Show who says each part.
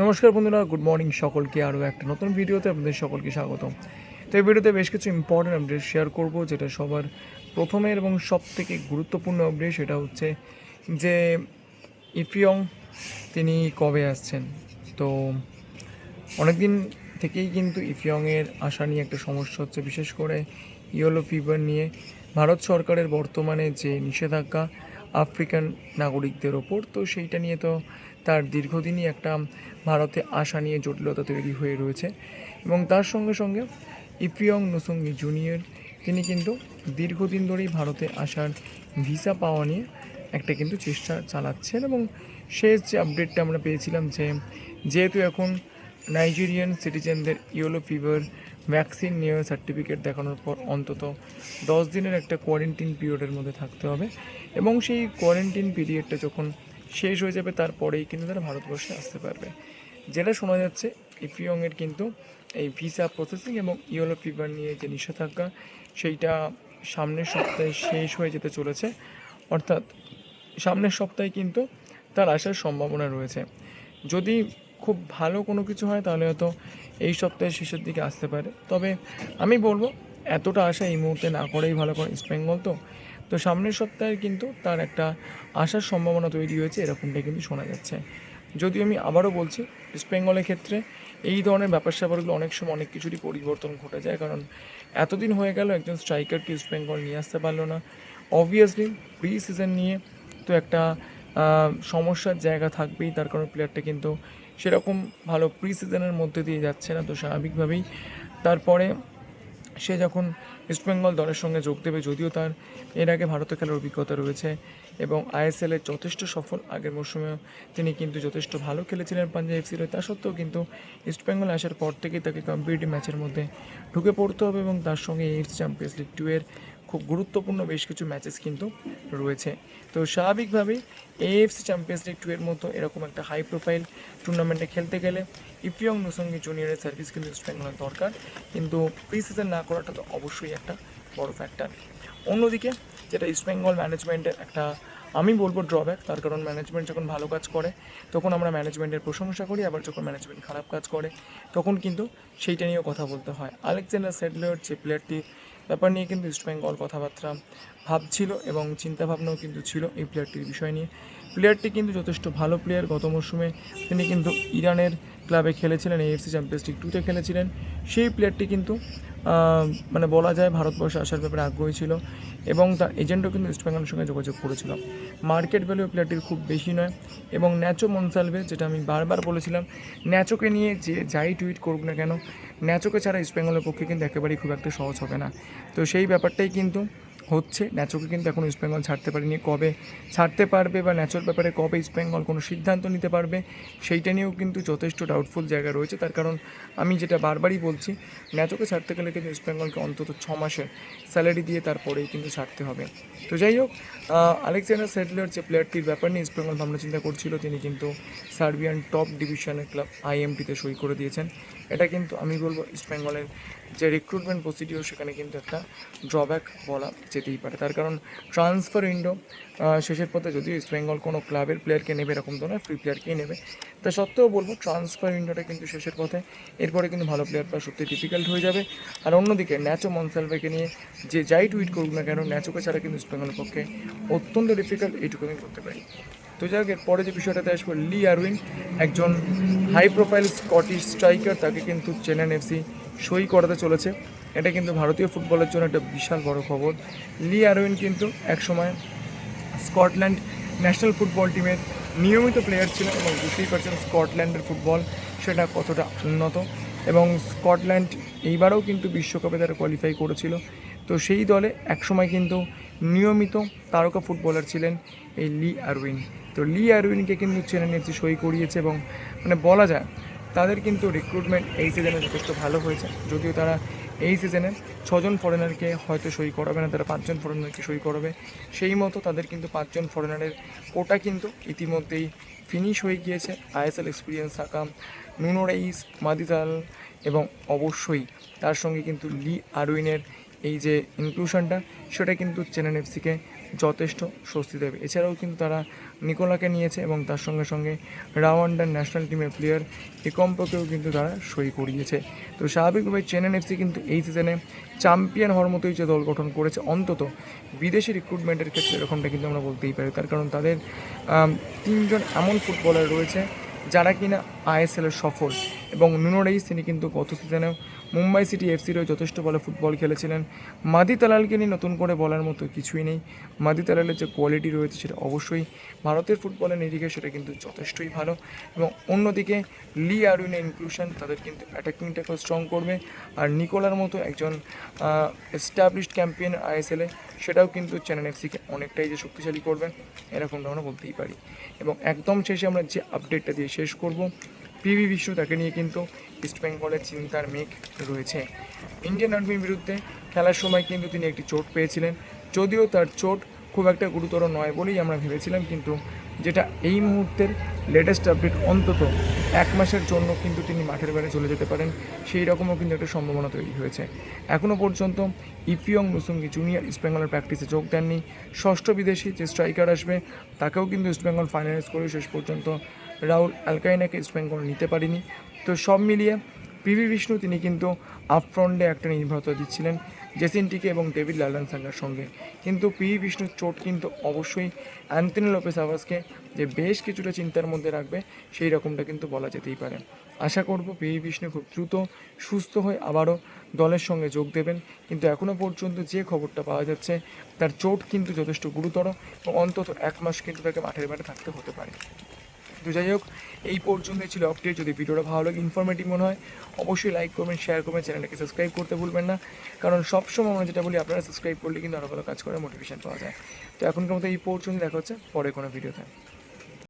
Speaker 1: নমস্কার বন্ধুরা, good morning সকলকে। আরও একটা নতুন ভিডিওতে আপনাদের সকলকে স্বাগত। তো এই ভিডিওতে বেশ কিছু ইম্পর্টেন্ট আপডেট শেয়ার করব, যেটা সবার প্রথমের এবং সব থেকে গুরুত্বপূর্ণ আপডেট সেটা হচ্ছে যে ইফিয়ং তিনি কবে আসছেন। তো অনেক দিন থেকেই কিন্তু ইফিয়ংয়ের আসা নিয়ে একটা সমস্যা হচ্ছে, বিশেষ করে ইয়েলো ফিভার নিয়ে। ভারত সরকারের বর্তমানে যে নিষেধাজ্ঞা আফ্রিকান নাগরিকদের ওপর, তো সেইটা নিয়ে তো তার দীর্ঘদিনই একটা ভারতে আসা নিয়ে জটিলতা তৈরি হয়ে রয়েছে। এবং তার সঙ্গে সঙ্গে ইফিয়ং নুসুঙ্গি জুনিয়র তিনি কিন্তু দীর্ঘদিন ধরেই ভারতে আসার ভিসা পাওয়া নিয়ে একটা কিন্তু চেষ্টা চালাচ্ছেন। এবং শেষ যে আপডেটটা আমরা পেয়েছিলাম যে যেহেতু এখন নাইজেরিয়ান সিটিজেনদের ইয়েলো ফিভার ভ্যাকসিন নিয়ে সার্টিফিকেট দেখানোর পর অন্তত 10 দিনের একটা কোয়ারেন্টিন পিরিয়ডের মধ্যে থাকতে হবে, এবং সেই কোয়ারেন্টিন পিরিয়ডটা যখন শেষ হয়ে যাবে তারপরেই কিন্তু তারা ভারতবর্ষে আসতে পারবে। যেটা শোনা যাচ্ছে ইফিয়ংয়ের কিন্তু এই ভিসা প্রসেসিং এবং ইয়েলো ফিভার নিয়ে যে নিষেধাজ্ঞা সেইটা সামনের সপ্তাহে শেষ হয়ে যেতে চলেছে, অর্থাৎ সামনের সপ্তাহে কিন্তু তার আসার সম্ভাবনা রয়েছে। যদি খুব ভালো কোনো কিছু হয় তাহলে হয়তো এই সপ্তাহের শেষের দিকে আসতে পারে। তবে আমি বলবো এতটা আশা এই মুহূর্তে না করেই ভালো, করে ইস্ট বেঙ্গল তো সামনের সপ্তাহে কিন্তু তার একটা আসার সম্ভাবনা তৈরি হয়েছে, এরকমটাই কিন্তু শোনা যাচ্ছে। যদিও আমি আবারও বলছি, ইস্ট বেঙ্গলের ক্ষেত্রে এই ধরনের ব্যাপার স্যাপারগুলো অনেক সময় অনেক কিছুরই পরিবর্তন ঘটে যায়, কারণ এতদিন হয়ে গেল একজন স্ট্রাইকারকে ইস্ট বেঙ্গল নিয়ে আসতে পারলো না। অবভিয়াসলি প্রি সিজন নিয়ে তো একটা সমস্যার জায়গা থাকবেই, তার কারণ প্লেয়ারটা কিন্তু সেরকম ভালো প্রি সিজনের মধ্যে দিয়ে যাচ্ছে না। তো স্বাভাবিকভাবেই তারপরে সে যখন ইস্টবেঙ্গল দলের সঙ্গে যোগ দেবে, যদিও তার এর আগে ভারতে খেলার অভিজ্ঞতা রয়েছে এবং আইএসএলে যথেষ্ট সফল, আগের মরশুমে তিনি কিন্তু যথেষ্ট ভালো খেলেছিলেন পাঞ্জাব এফসির হয়ে, তা সত্ত্বেও কিন্তু ইস্টবেঙ্গল আসার পর থেকেই তাকে কম্পিটিটিভ ম্যাচের মধ্যে ঢুকে পড়তে হবে, এবং তার সঙ্গে এএফসি চ্যাম্পিয়ন্স লিগ 2 এর খুব গুরুত্বপূর্ণ বেশ কিছু ম্যাচেস কিন্তু রয়েছে। তো স্বাভাবিকভাবেই এএফসি চ্যাম্পিয়ন্স লিগ 2 এর মতো এরকম একটা হাই প্রোফাইল টুর্নামেন্টে খেলতে গেলে ইফিয়ং নুসঙ্গি জুনিয়রের সার্ভিস কিন্তু ইস্ট বেঙ্গলের দরকার, কিন্তু প্রি সিজন না করাটা তো অবশ্যই একটা বড় ফ্যাক্টর। অন্যদিকে যেটা ইস্ট বেঙ্গল ম্যানেজমেন্টের একটা আমি বলবো ড্রব্যাক, তার কারণ ম্যানেজমেন্ট যখন ভালো কাজ করে তখন আমরা ম্যানেজমেন্টের প্রশংসা করি, আবার যখন ম্যানেজমেন্ট খারাপ কাজ করে তখন কিন্তু সেইটা নিয়েও কথা বলতে হয়। আলেকজান্ডার সেডলার যে প্লেয়ারটি ব্যাপার নিয়ে কিন্তু ইস্ট বেঙ্গল কথাবার্তা ভাবছিল এবং চিন্তাভাবনাও কিন্তু ছিল এই প্লেয়ারটির বিষয় নিয়ে। প্লেয়ারটি কিন্তু যথেষ্ট ভালো প্লেয়ার। গত মরশুমে তিনি কিন্তু ইরানের ক্লাবে খেলেছিলেন, এএফসি চ্যাম্পিয়ন্স লিগ 2-তে খেলেছিলেন। সেই প্লেয়ারটি কিন্তু মানে বলা যায় ভারতবর্ষে আসার ব্যাপারে আগ্রহী ছিল, এবং তার এজেন্টও কিন্তু ইস্টবেঙ্গলের সঙ্গে যোগাযোগ করেছিল। মার্কেট ভ্যালু প্লেয়ারটির খুব বেশি নয়, এবং ন্যাচো মনসালভে, যেটা আমি বারবার বলেছিলাম, ন্যাচোকে নিয়ে যে যাই টুইট করুক না কেন, ন্যাচোকে ছাড়া ইস্টবেঙ্গলের পক্ষে কিন্তু একেবারেই খুব একটা সহজ হবে না। তো সেই ব্যাপারটাই কিন্তু হচ্ছে। ন্যাচোকে কিন্তু এখন ইস্টবেঙ্গল ছাড়তে পারেনি, কবে ছাড়তে পারবে বা ন্যাচোর ব্যাপারে কবে ইস্টবেঙ্গল কোনো সিদ্ধান্ত নিতে পারবে সেইটা নিয়েও কিন্তু যথেষ্ট ডাউটফুল জায়গা রয়েছে। তার কারণ আমি যেটা বারবারই বলছি, ন্যাচোকে ছাড়তে গেলে কিন্তু ইস্টবেঙ্গলকে অন্তত 6 মাসের স্যালারি দিয়ে তারপরেই কিন্তু ছাড়তে হবে। তো যাই হোক, আলেকজান্ডার সেডলার যে প্লেয়ারটির ব্যাপার নিয়ে ইস্টবেঙ্গল ভাবনা চিন্তা করছিল, তিনি কিন্তু সার্বিয়ান টপ ডিভিশনের ক্লাব আইএমটিতে সই করে দিয়েছেন। এটা কিন্তু আমি বলবো ইস্টবেঙ্গলের যে রিক্রুটমেন্ট প্রসিডিওর সেখানে কিন্তু একটা ড্রব্যাক বলা যেতেই পারে। তার কারণ ট্রান্সফার উইন্ডো শেষের পথে, যদিও ইস্টবেঙ্গল কোনো ক্লাবের প্লেয়ারকে নেবে এরকম তো নয়, ফ্রি প্লেয়ারকেই নেবে, তা সত্ত্বেও বলবো ট্রান্সফার উইন্ডোটা কিন্তু শেষের পথে, এরপরে কিন্তু ভালো প্লেয়ার পাওয়া সত্যি ডিফিকাল্ট হয়ে যাবে। আর অন্যদিকে ন্যাচো মনসালভেকে নিয়ে যে যাই টুইট করুক না কেন, ন্যাচোকে ছাড়া কিন্তু ইস্টবেঙ্গলের পক্ষে অত্যন্ত ডিফিকাল্ট, এইটুকু আমি করতে পারি। তো যাই হোক, এরপরে যে বিষয়টাতে আসবো, লি আরউইন একজন হাই প্রোফাইল স্কটিশ স্ট্রাইকার, তাকে কিন্তু চেন্নাই এফসি সই করাতে চলেছে। এটা কিন্তু ভারতীয় ফুটবলের জন্য একটা বিশাল বড় খবর। লি আরউইন কিন্তু একসময় স্কটল্যান্ড ন্যাশনাল ফুটবল টিমের নিয়মিত প্লেয়ার ছিলেন, এবং বুঝতেই পারছেন স্কটল্যান্ডের ফুটবল সেটা কতটা উন্নত, এবং স্কটল্যান্ড এইবারেও কিন্তু বিশ্বকাপে তারা কোয়ালিফাই করেছিল। তো সেই দলে একসময় কিন্তু নিয়মিত তারকা ফুটবলার ছিলেন এই লি আরউইন। তো লি আরউইনকে কিন্তু চেন্নাই এফসি সই করিয়েছে, এবং মানে বলা যায় তাদের কিন্তু রিক্রুটমেন্ট এই সিজনে যথেষ্ট ভালো হয়েছে। যদিও তারা এই সিজনে 6জন ফরেনারকে হয়তো সই করাবে না, তারা 5জন ফরেনারকে সই করাবে। সেই মতো তাদের কিন্তু 5জন ফরেনারের কোটা কিন্তু ইতিমধ্যেই ফিনিশ হয়ে গিয়েছে। আইএসএল এক্সপিরিয়েন্স থাকা নুনো রেইস, মাদিতাল, এবং অবশ্যই তার সঙ্গে কিন্তু লি আরউইনের এই যে ইনক্লুশনটা, সেটা কিন্তু চেন্নাই এফসিকে যথেষ্ট স্বস্তি দেবে। এছাড়াও কিন্তু তারা নিকোলাকে নিয়েছে এবং তার সঙ্গে সঙ্গে রাওয়ান্ডার ন্যাশনাল টিমের প্লেয়ার একম্পকেও কিন্তু তারা সই করিয়েছে। তো স্বাভাবিকভাবে চেন্নাই এফসি কিন্তু এই সিজনে চ্যাম্পিয়ন হওয়ার মতোই যে দল গঠন করেছে, অন্তত বিদেশি রিক্রুটমেন্টের ক্ষেত্রে এরকমটা কিন্তু আমরা বলতেই পারি। তার কারণ তাদের 3জন এমন ফুটবলার রয়েছে যারা কিনা আইএসএলের সফল, এবং নুনো রেইস তিনি কিন্তু গত সিজনেও মুম্বাই সিটি এফসিরও যথেষ্ট ভালো ফুটবল খেলেছিলেন। মাদি তালালকে নিয়ে নতুন করে বলার মতো কিছুই নেই। মাদি তালালের যে কোয়ালিটি রয়েছে সেটা অবশ্যই ভারতের ফুটবলের নিরিখে সেটা কিন্তু যথেষ্টই ভালো। এবং অন্যদিকে লি আরুইনের ইনক্লুশন তাদের কিন্তু অ্যাটাকিংটাকেও স্ট্রং করবে, আর নিকোলার মতো একজন এস্টাবলিশড চ্যাম্পিয়ন আইএসএলে সেটাও কিন্তু চেন্নাই এফসিকে অনেকটাই যে শক্তিশালী করবে এরকমটা আমরা বলতেই পারি। এবং একদম শেষে আমরা যে আপডেটটা দিয়ে শেষ করব, পিভি বিষ্ণু, তাকে নিয়ে কিন্তু ইস্টবেঙ্গলের চিন্তার মেঘ রয়েছে। ইন্ডিয়ান আর্মির বিরুদ্ধে খেলার সময় কিন্তু তিনি একটি চোট পেয়েছিলেন, যদিও তার চোট খুব একটা গুরুতর নয় বলেই আমরা ভেবেছিলাম, কিন্তু যেটা এই মুহূর্তের লেটেস্ট আপডেট, অন্তত 1 মাসের জন্য কিন্তু তিনি মাঠের বাইরে চলে যেতে পারেন, সেই রকমও কিন্তু একটা সম্ভাবনা তৈরি হয়েছে। এখনও পর্যন্ত ইফিয়ং মুসুঙ্গি জুনিয়র ইস্টবেঙ্গলের প্র্যাকটিসে যোগ দেননি। ষষ্ঠ বিদেশি যে স্ট্রাইকার আসবে তাকেও কিন্তু ইস্টবেঙ্গল ফাইনালাইজ করে শেষ পর্যন্ত রাহুল আলকাইনাকে ইস্টবেঙ্গল নিতে পারেনি। তো সব মিলিয়ে পিভি বিষ্ণু তিনি কিন্তু আপফ্রন্টে একটা নির্ভরতা দিচ্ছিলেন জেসিনটিকে এবং ডেভিড লালনসাঙ্গার সঙ্গে, কিন্তু পিভি বিষ্ণুর চোট কিন্তু অবশ্যই অ্যান্থনি লোপেস আভাসকে যে বেশ কিছুটা চিন্তার মধ্যে রাখবে, সেই রকমটা কিন্তু বলা যেতেই পারে। আশা করব পিভি বিষ্ণু খুব দ্রুত সুস্থ হয়ে আবারও দলের সঙ্গে যোগ দেবেন, কিন্তু এখনও পর্যন্ত যে খবরটা পাওয়া যাচ্ছে তার চোট কিন্তু যথেষ্ট গুরুতর এবং অন্তত 1 মাস কিন্তু তাকে মাঠের বাইরে থাকতে হতে পারে। তো যাই হোক, এই পর্যন্তই ছিল আপডেট। যদি ভিডিওটা ভালো লাগে, ইনফরমেটিভ মনে হয়, অবশ্যই লাইক করবেন, শেয়ার করবেন, চ্যানেলটাকে সাবস্ক্রাইব করতে ভুলবেন না, কারণ সবসময় আমরা যেটা বলি আপনারা সাবস্ক্রাইব করলে কিন্তু আরও ভালো কাজ করে মোটিভেশন পাওয়া যায়। তো এখনকার মতো এই পর্যন্ত, দেখা হচ্ছে পরে কোনো ভিডিওতে।